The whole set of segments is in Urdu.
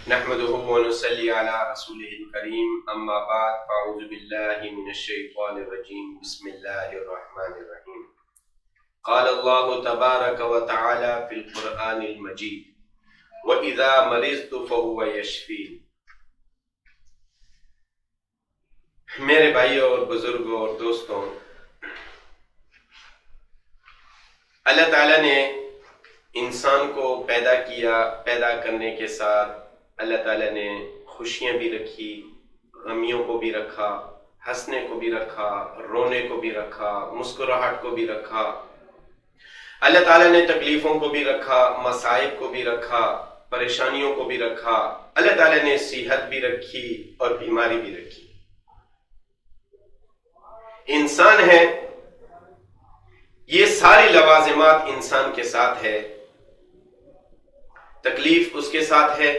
نحمده ونصلي على رسوله الكريم اما بعد فاعوذ بالله من الشيطان الرجيم بسم الله الرحمن الرحيم قال الله تبارك وتعالى في القرآن المجيد وإذا مرضت فهو يشفين۔ میرے بھائیوں اور بزرگوں اور دوستوں، اللہ تعالیٰ نے انسان کو پیدا کرنے کے ساتھ اللہ تعالیٰ نے خوشیاں بھی رکھی، غمیوں کو بھی رکھا، ہنسنے کو بھی رکھا، رونے کو بھی رکھا، مسکراہٹ کو بھی رکھا۔ اللہ تعالیٰ نے تکلیفوں کو بھی رکھا، مصائب کو بھی رکھا، پریشانیوں کو بھی رکھا۔ اللہ تعالیٰ نے صحت بھی رکھی اور بیماری بھی رکھی۔ انسان ہے، یہ ساری لوازمات انسان کے ساتھ ہے، تکلیف اس کے ساتھ ہے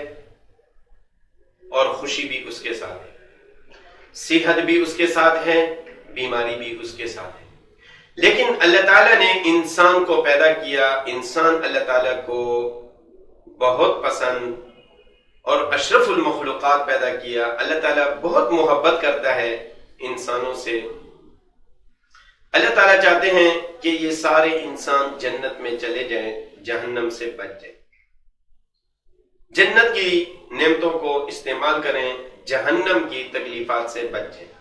اور خوشی بھی اس کے ساتھ ہے، صحت بھی اس کے ساتھ ہے، بیماری بھی اس کے ساتھ ہے۔ لیکن اللہ تعالیٰ نے انسان کو پیدا کیا، انسان اللہ تعالیٰ کو بہت پسند اور اشرف المخلوقات پیدا کیا۔ اللہ تعالیٰ بہت محبت کرتا ہے انسانوں سے۔ اللہ تعالیٰ چاہتے ہیں کہ یہ سارے انسان جنت میں چلے جائیں، جہنم سے بچ جائیں، جنت کی نعمتوں کو استعمال کریں، جہنم کی تکلیفات سے بچ جائیں۔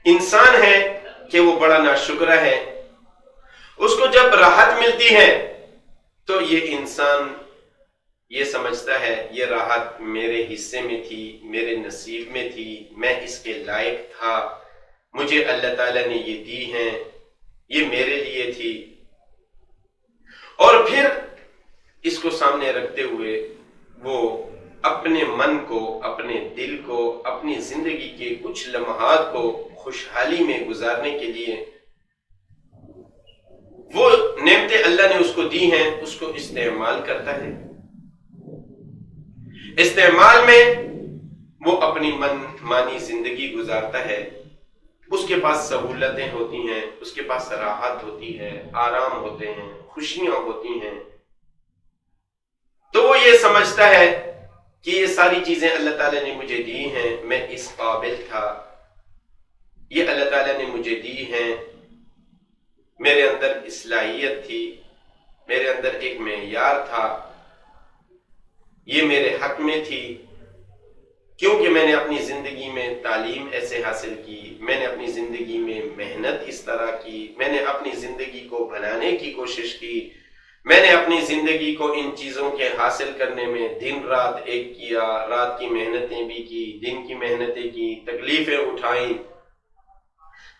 انسان ہے کہ وہ بڑا ناشکر ہے، اس کو جب راحت ملتی ہے تو یہ انسان یہ سمجھتا ہے یہ راحت میرے حصے میں تھی، میرے نصیب میں تھی، میں اس کے لائق تھا، مجھے اللہ تعالیٰ نے یہ دی ہیں، یہ میرے لیے تھی۔ اور پھر اس کو سامنے رکھتے ہوئے وہ اپنے من کو، اپنے دل کو، اپنی زندگی کے کچھ لمحات کو خوشحالی میں گزارنے کے لیے وہ نعمتیں اللہ نے اس کو دی ہیں اس کو استعمال کرتا ہے۔ استعمال میں وہ اپنی من مانی زندگی گزارتا ہے۔ اس کے پاس سہولتیں ہوتی ہیں، اس کے پاس راحت ہوتی ہے، آرام ہوتے ہیں، خوشیاں ہوتی ہیں، تو وہ یہ سمجھتا ہے کہ یہ ساری چیزیں اللہ تعالیٰ نے مجھے دی ہیں، میں اس قابل تھا، یہ اللہ تعالیٰ نے مجھے دی ہیں، میرے اندر اصلاحیت تھی، میرے اندر ایک معیار تھا، یہ میرے حق میں تھی، کیونکہ میں نے اپنی زندگی میں تعلیم ایسے حاصل کی، میں نے اپنی زندگی میں محنت اس طرح کی، میں نے اپنی زندگی کو بنانے کی کوشش کی، میں نے اپنی زندگی کو ان چیزوں کے حاصل کرنے میں دن رات ایک کیا، رات کی محنتیں بھی کی، دن کی محنتیں کی، تکلیفیں اٹھائیں،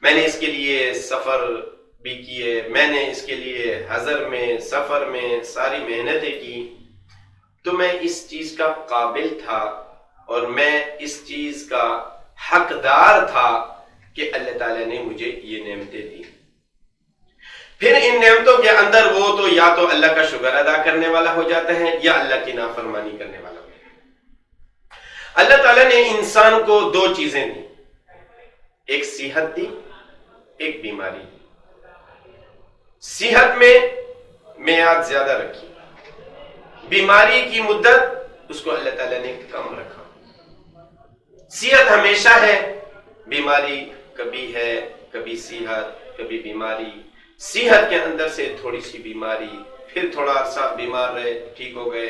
میں نے اس کے لیے سفر بھی کیے، میں نے اس کے لیے حضر میں سفر میں ساری محنتیں کی، تو میں اس چیز کا قابل تھا اور میں اس چیز کا حقدار تھا کہ اللہ تعالیٰ نے مجھے یہ نعمتیں دی۔ پھر ان نعمتوں کے اندر وہ تو یا تو اللہ کا شکر ادا کرنے والا ہو جاتا ہے یا اللہ کی نافرمانی کرنے والا ہو جاتا ہے۔ اللہ تعالیٰ نے انسان کو دو چیزیں دی، ایک صحت دی، ایک بیماری دی۔ صحت میں میعاد زیادہ رکھی، بیماری کی مدت اس کو اللہ تعالیٰ نے کم رکھا۔ صحت ہمیشہ ہے، بیماری کبھی ہے، کبھی صحت کبھی بیماری، صحت کے اندر سے تھوڑی سی بیماری، پھر تھوڑا عرصہ بیمار رہے، ٹھیک ہو گئے،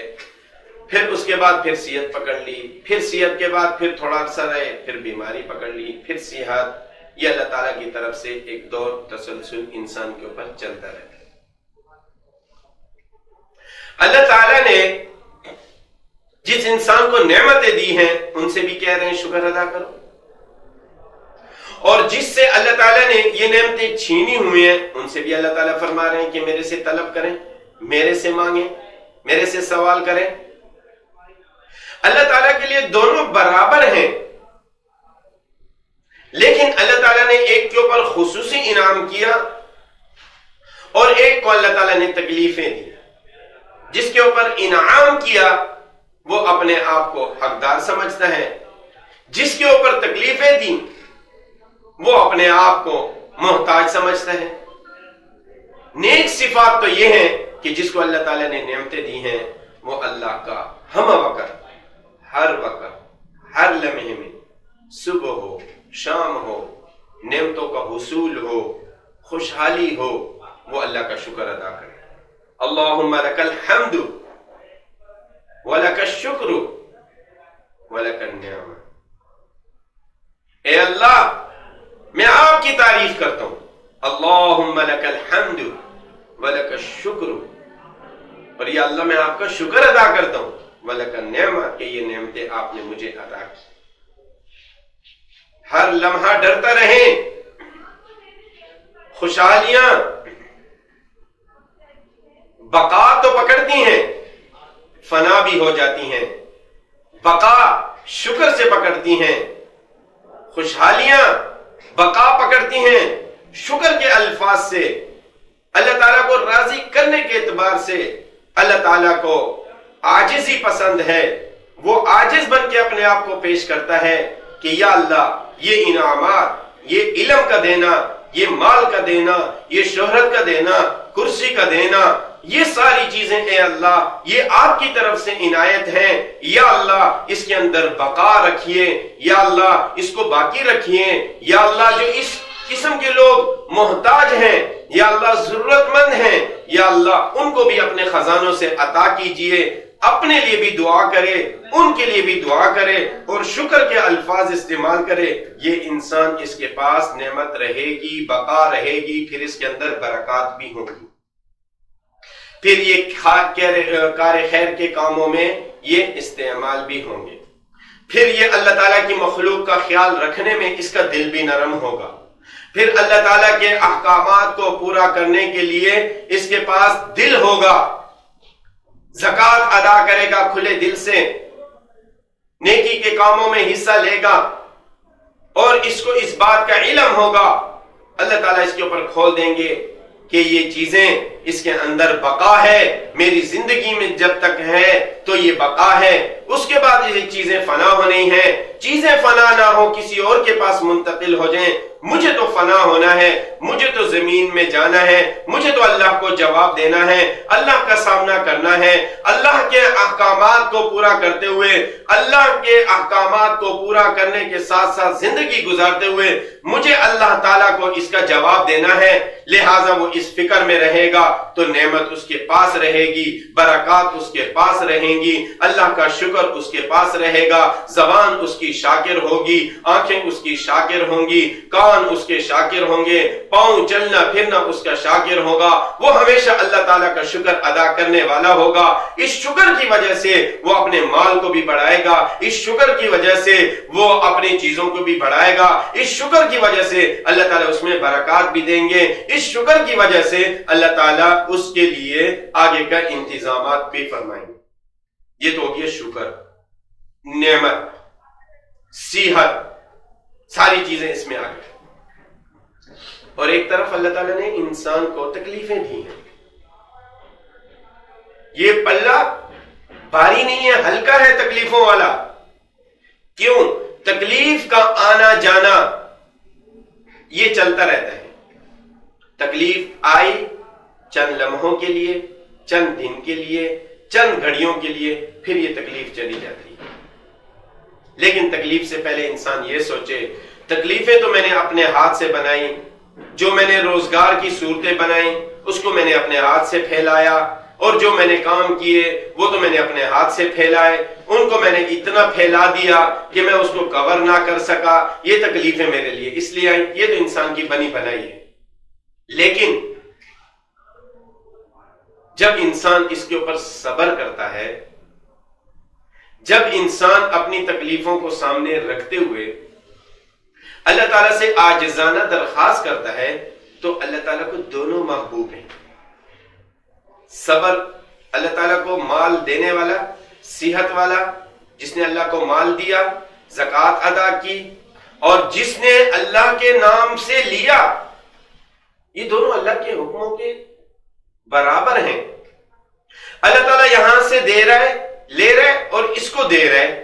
پھر اس کے بعد پھر صحت پکڑ لی، پھر صحت کے بعد پھر تھوڑا عرصہ رہے، پھر بیماری پکڑ لی، پھر صحت۔ یہ اللہ تعالیٰ کی طرف سے ایک دور تسلسل انسان کے اوپر چلتا رہتا ہے۔ اللہ تعالیٰ نے جس انسان کو نعمتیں دی ہیں ان سے بھی کہہ رہے ہیں شکر ادا کرو، اور جس سے اللہ تعالیٰ نے یہ نعمتیں چھینی ہوئی ہیں ان سے بھی اللہ تعالیٰ فرما رہے ہیں کہ میرے سے طلب کریں، میرے سے مانگیں، میرے سے سوال کریں۔ اللہ تعالیٰ کے لیے دونوں برابر ہیں، لیکن اللہ تعالیٰ نے ایک کے اوپر خصوصی انعام کیا اور ایک کو اللہ تعالیٰ نے تکلیفیں دی۔ جس کے اوپر انعام کیا وہ اپنے آپ کو حقدار سمجھتا ہے، جس کے اوپر تکلیفیں دی وہ اپنے آپ کو محتاج سمجھتا ہے۔ نیک صفات تو یہ ہیں کہ جس کو اللہ تعالیٰ نے نعمتیں دی ہیں وہ اللہ کا ہم وقت، ہر وقت، ہر لمحے میں، صبح ہو شام ہو، نعمتوں کا حصول ہو، خوشحالی ہو، وہ اللہ کا شکر ادا کرے۔ اللہم لک الحمد ولک الشکر ولک النعمہ۔ اے اللہ، میں آپ کی تعریف کرتا ہوں، اللہم لک الحمد ولک الشکر، اور یا اللہ میں آپ کا شکر ادا کرتا ہوں، ولک النعمہ، کہ یہ نعمتیں آپ نے مجھے عطا کی۔ ہر لمحہ ڈرتا رہیں، خوشحالیاں بقا تو پکڑتی ہیں، فنا بھی ہو جاتی ہیں، بقا شکر سے پکڑتی ہیں، خوشحالیاں بقا پکڑتی ہیں شکر کے الفاظ سے، اللہ تعالیٰ کو راضی کرنے کے اعتبار سے۔ اللہ تعالیٰ کو عاجزی پسند ہے، وہ عاجز بن کے اپنے آپ کو پیش کرتا ہے کہ یا اللہ، یہ انعامات، یہ علم کا دینا، یہ مال کا دینا، یہ شہرت کا دینا، کرسی کا دینا، یہ ساری چیزیں اے اللہ یہ آپ کی طرف سے عنایت ہیں، یا اللہ اس کے اندر بقا رکھیے، یا اللہ اس کو باقی رکھیے، یا اللہ جو اس قسم کے لوگ محتاج ہیں، یا اللہ ضرورت مند ہیں، یا اللہ ان کو بھی اپنے خزانوں سے عطا کیجئے۔ اپنے لیے بھی دعا کرے، ان کے لیے بھی دعا کرے، اور شکر کے الفاظ استعمال کرے۔ یہ انسان، اس کے پاس نعمت رہے گی، بقا رہے گی، پھر اس کے اندر برکات بھی ہوں گی، پھر یہ کار خیر کے کاموں میں یہ استعمال بھی ہوں گے، پھر یہ اللہ تعالیٰ کی مخلوق کا خیال رکھنے میں اس کا دل بھی نرم ہوگا، پھر اللہ تعالیٰ کے احکامات کو پورا کرنے کے لیے اس کے پاس دل ہوگا، زکوٰۃ ادا کرے گا کھلے دل سے، نیکی کے کاموں میں حصہ لے گا، اور اس کو اس بات کا علم ہوگا، اللہ تعالیٰ اس کے اوپر کھول دیں گے کہ یہ چیزیں اس کے اندر بقا ہے، میری زندگی میں جب تک ہے تو یہ بقا ہے، اس کے بعد یہ چیزیں فنا ہونی ہیں، چیزیں فنا نہ ہو کسی اور کے پاس منتقل ہو جائیں، مجھے تو فنا ہونا ہے، مجھے تو زمین میں جانا ہے، مجھے تو اللہ کو جواب دینا ہے، اللہ کا سامنا کرنا ہے، اللہ کے احکامات کو پورا کرتے ہوئے، اللہ کے احکامات کو پورا کرنے کے ساتھ ساتھ زندگی گزارتے ہوئے مجھے اللہ تعالیٰ کو اس کا جواب دینا ہے، لہٰذا وہ اس فکر میں رہے گا تو نعمت اس کے پاس رہے گی، برکات اس کے پاس رہیں گی، اللہ کا شکر اس کے پاس رہے گا، زبان اس کی شاکر ہوگی، آنکھیں اس کی شاکر ہوں گی، کان اس کے شاکر ہوں گے، پاؤں چلنا پھرنا اس کا شاکر ہوگا، وہ ہمیشہ اللہ تعالیٰ کا شکر ادا کرنے والا ہوگا۔ اس شکر کی وجہ سے وہ اپنے مال کو بھی بڑھائے گا، اس شکر کی وجہ سے وہ اپنی چیزوں کو بھی بڑھائے گا، اس شکر کی وجہ سے اللہ تعالیٰ اس میں برکات بھی دیں گے، اس شکر کی وجہ سے اللہ تعالیٰ اس کے لیے آگے کا انتظامات بھی فرمائیں گے۔ یہ تو ہو گیا شکر، نعمت، صحت، ساری چیزیں اس میں آ گئی۔ اور ایک طرف اللہ تعالیٰ نے انسان کو تکلیفیں دی ہیں، یہ پلہ بھاری نہیں ہے، ہلکا ہے تکلیفوں والا۔ کیوں؟ تکلیف کا آنا جانا یہ چلتا رہتا ہے، تکلیف آئی چند لمحوں کے لیے، چند دن کے لیے، چند گھڑیوں کے لیے، پھر یہ تکلیف چلی جاتی ہے۔ لیکن تکلیف سے پہلے انسان یہ سوچے، تکلیفیں تو میں نے اپنے ہاتھ سے بنائی، جو میں نے روزگار کی صورتیں بنائیں اس کو میں نے اپنے ہاتھ سے پھیلایا، اور جو میں نے کام کیے وہ تو میں نے اپنے ہاتھ سے پھیلائے، ان کو میں نے اتنا پھیلا دیا کہ میں اس کو کور نہ کر سکا، یہ تکلیفیں میرے لیے اس لیے آئی، یہ تو انسان کی بنی بنائی ہے۔ لیکن جب انسان اس کے اوپر صبر کرتا ہے، جب انسان اپنی تکلیفوں کو سامنے رکھتے ہوئے اللہ تعالیٰ سے عاجزانہ درخواست کرتا ہے، تو اللہ تعالیٰ کو دونوں محبوب ہیں۔ صبر، اللہ تعالیٰ کو مال دینے والا، صحت والا، جس نے اللہ کو مال دیا، زکوٰۃ ادا کی، اور جس نے اللہ کے نام سے لیا، یہ دونوں اللہ کے حکموں کے برابر ہیں۔ اللہ تعالیٰ یہاں سے دے رہا ہے، لے رہا ہے، اور اس کو دے رہا ہے،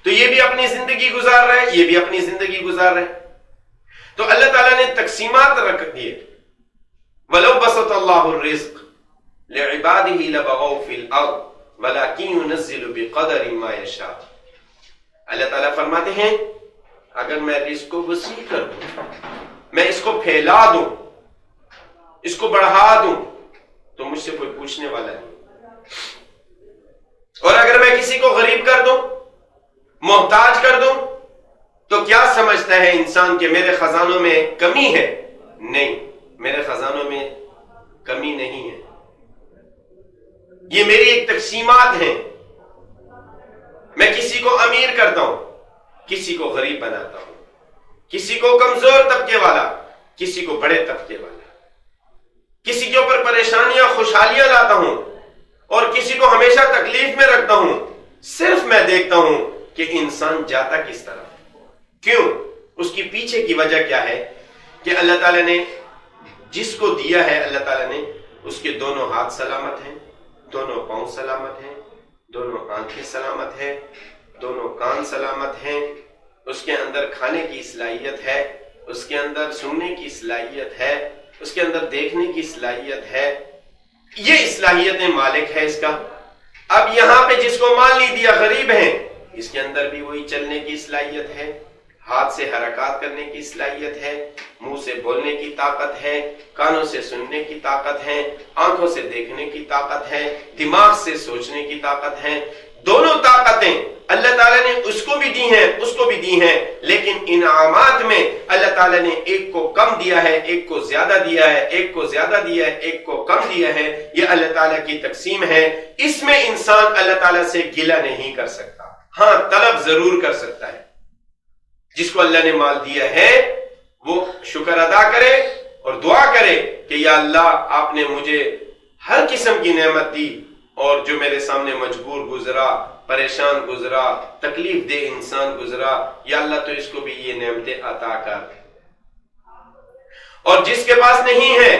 تو یہ بھی اپنی زندگی گزار رہا ہے، یہ بھی اپنی زندگی گزار رہا ہے۔ تو اللہ تعالیٰ نے تقسیمات رکھ دیے۔ وَلَوْ بَسَطَ اللَّهُ الرِّزْقَ لِعِبَادِهِ لَبَغَوْا فِي الْأَرْضِ وَلَكِنْ يُنَزِّلُ بِقَدَرٍ مَا يَشَاءُ۔ اللہ تعالیٰ فرماتے ہیں اگر میں رزق کو وسیع کر دوں، میں اس کو پھیلا دوں، اس کو بڑھا دوں، تو مجھ سے کوئی پوچھنے والا نہیں۔ اور اگر میں کسی کو غریب کر دوں، محتاج کر دوں، تو کیا سمجھتا ہے انسان کہ میرے خزانوں میں کمی ہے؟ نہیں، میرے خزانوں میں کمی نہیں ہے، یہ میری ایک تقسیمات ہیں۔ میں کسی کو امیر کرتا ہوں، کسی کو غریب بناتا ہوں، کسی کو کمزور طبقے والا، کسی کو بڑے طبقے والا، کسی کے اوپر پریشانیاں خوشحالیاں لاتا ہوں اور کسی کو ہمیشہ تکلیف میں رکھتا ہوں۔ صرف میں دیکھتا ہوں کہ انسان جاتا کس طرف، کیوں، اس کی پیچھے کی وجہ کیا ہے کہ اللہ تعالیٰ نے جس کو دیا ہے، اللہ تعالیٰ نے اس کے دونوں ہاتھ سلامت ہیں، دونوں پاؤں سلامت ہیں، دونوں آنکھیں سلامت ہیں، دونوں کان سلامت ہیں، اس کے اندر کھانے کی صلاحیت ہے، اس کے اندر سننے کی صلاحیت ہے، اس کے اندر دیکھنے کی صلاحیت ہے، یہ صلاحیتیں مالک ہے اس کا۔ اب یہاں پہ جس کو مال نہیں دیا غریب ہیں، اس کے اندر بھی وہی چلنے کی صلاحیت ہے، ہاتھ سے حرکات کرنے کی صلاحیت ہے، منہ سے بولنے کی طاقت ہے، کانوں سے سننے کی طاقت ہے، آنکھوں سے دیکھنے کی طاقت ہے، دماغ سے سوچنے کی طاقت ہے۔ دونوں طاقتیں اللہ تعالیٰ نے اس کو بھی دی ہیں، اس کو بھی دی ہیں، لیکن انعامات میں اللہ تعالیٰ نے ایک کو کم دیا ہے، ایک کو زیادہ دیا ہے، ایک کو زیادہ دیا ہے، ایک کو کم دیا ہے۔ یہ اللہ تعالیٰ کی تقسیم ہے، اس میں انسان اللہ تعالیٰ سے گلہ نہیں کر سکتا، ہاں طلب ضرور کر سکتا ہے۔ جس کو اللہ نے مال دیا ہے وہ شکر ادا کرے اور دعا کرے کہ یا اللہ آپ نے مجھے ہر قسم کی نعمت دی، اور جو میرے سامنے مجبور گزرا، پریشان گزرا، تکلیف دہ انسان گزرا، یا اللہ تو اس کو بھی یہ نعمتیں عطا کر۔ اور جس کے پاس نہیں ہے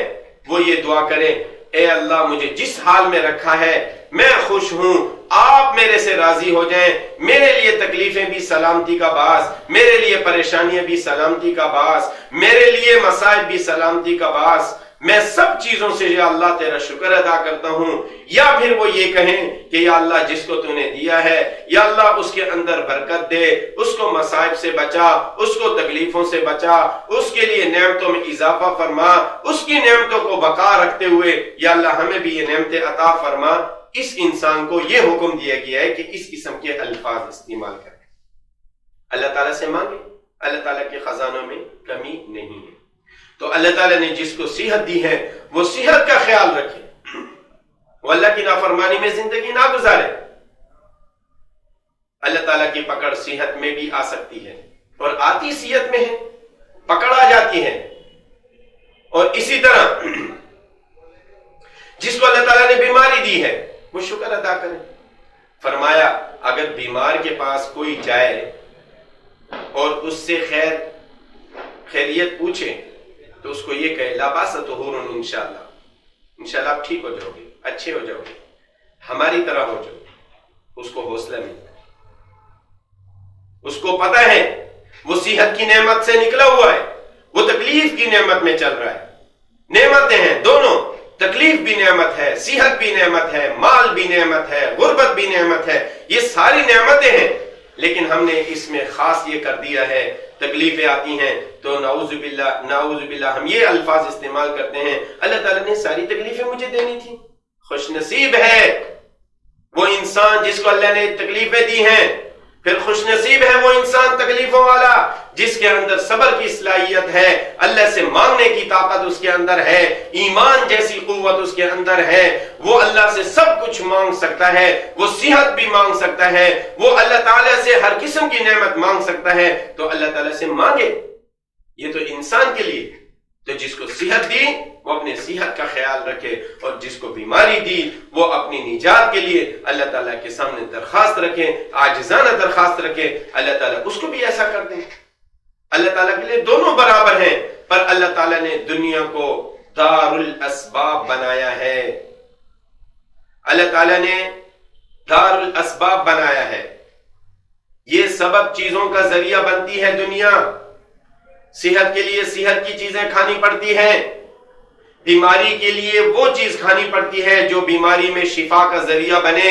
وہ یہ دعا کرے، اے اللہ مجھے جس حال میں رکھا ہے میں خوش ہوں، آپ میرے سے راضی ہو جائیں، میرے لیے تکلیفیں بھی سلامتی کا باعث، میرے لیے پریشانیاں بھی سلامتی کا باعث، میرے لیے مصائب بھی سلامتی کا باعث، میں سب چیزوں سے یا اللہ تیرا شکر ادا کرتا ہوں۔ یا پھر وہ یہ کہیں کہ یا اللہ جس کو تو نے دیا ہے یا اللہ اس کے اندر برکت دے، اس کو مصائب سے بچا، اس کو تکلیفوں سے بچا، اس کے لیے نعمتوں میں اضافہ فرما، اس کی نعمتوں کو بقا رکھتے ہوئے یا اللہ ہمیں بھی یہ نعمتیں عطا فرما۔ اس انسان کو یہ حکم دیا گیا ہے کہ اس قسم کے الفاظ استعمال کریں، اللہ تعالیٰ سے مانگے، اللہ تعالیٰ کے خزانوں میں کمی نہیں ہے۔ تو اللہ تعالیٰ نے جس کو صحت دی ہے وہ صحت کا خیال رکھے، وہ اللہ کی نافرمانی میں زندگی نہ گزارے۔ اللہ تعالیٰ کی پکڑ صحت میں بھی آ سکتی ہے، اور آتی صحت میں ہے، پکڑا جاتی ہے۔ اور اسی طرح جس کو اللہ تعالیٰ نے بیماری دی ہے وہ شکر ادا کرے۔ فرمایا اگر بیمار کے پاس کوئی جائے اور اس سے خیریت پوچھے تو اس کو یہ کہے لا باس طہور انشاءاللہ، انشاءاللہ آپ ٹھیک ہو جاؤ گے، اچھے ہو جاؤ گے، ہماری طرح ہو جاؤ گے۔ اس کو حوصلہ ملتا ہے، اس کو پتہ ہے وہ صحت کی نعمت سے نکلا ہوا ہے، وہ تکلیف کی نعمت میں چل رہا ہے۔ نعمتیں ہیں دونوں، تکلیف بھی نعمت ہے، صحت بھی نعمت ہے، مال بھی نعمت ہے، غربت بھی نعمت ہے، یہ ساری نعمتیں ہیں، لیکن ہم نے اس میں خاص یہ کر دیا ہے، تکلیفیں آتی ہیں تو نعوذ باللہ ہم یہ الفاظ استعمال کرتے ہیں اللہ تعالیٰ نے ساری تکلیفیں مجھے دینی تھی۔ خوش نصیب ہے وہ انسان جس کو اللہ نے تکلیفیں دی ہیں، پھر خوش نصیب ہے وہ انسان تکلیفوں والا جس کے اندر صبر کی صلاحیت ہے، اللہ سے مانگنے کی طاقت اس کے اندر ہے، ایمان جیسی قوت اس کے اندر ہے، وہ اللہ سے سب کچھ مانگ سکتا ہے، وہ صحت بھی مانگ سکتا ہے، وہ اللہ تعالیٰ سے ہر قسم کی نعمت مانگ سکتا ہے، تو اللہ تعالیٰ سے مانگے۔ یہ تو انسان کے لیے، تو جس کو صحت دی وہ اپنے صحت کا خیال رکھے، اور جس کو بیماری دی وہ اپنی نجات کے لیے اللہ تعالیٰ کے سامنے درخواست رکھے، عاجزانہ درخواست رکھے، اللہ تعالیٰ اس کو بھی ایسا کر دیں۔ اللہ تعالیٰ کے لیے دونوں برابر ہیں، پر اللہ تعالیٰ نے دنیا کو دار الاسباب بنایا ہے، اللہ تعالیٰ نے دار الاسباب بنایا ہے۔ یہ سبب چیزوں کا ذریعہ بنتی ہے دنیا، صحت کے لیے صحت کی چیزیں کھانی پڑتی ہیں، بیماری کے لیے وہ چیز کھانی پڑتی ہے جو بیماری میں شفا کا ذریعہ بنے،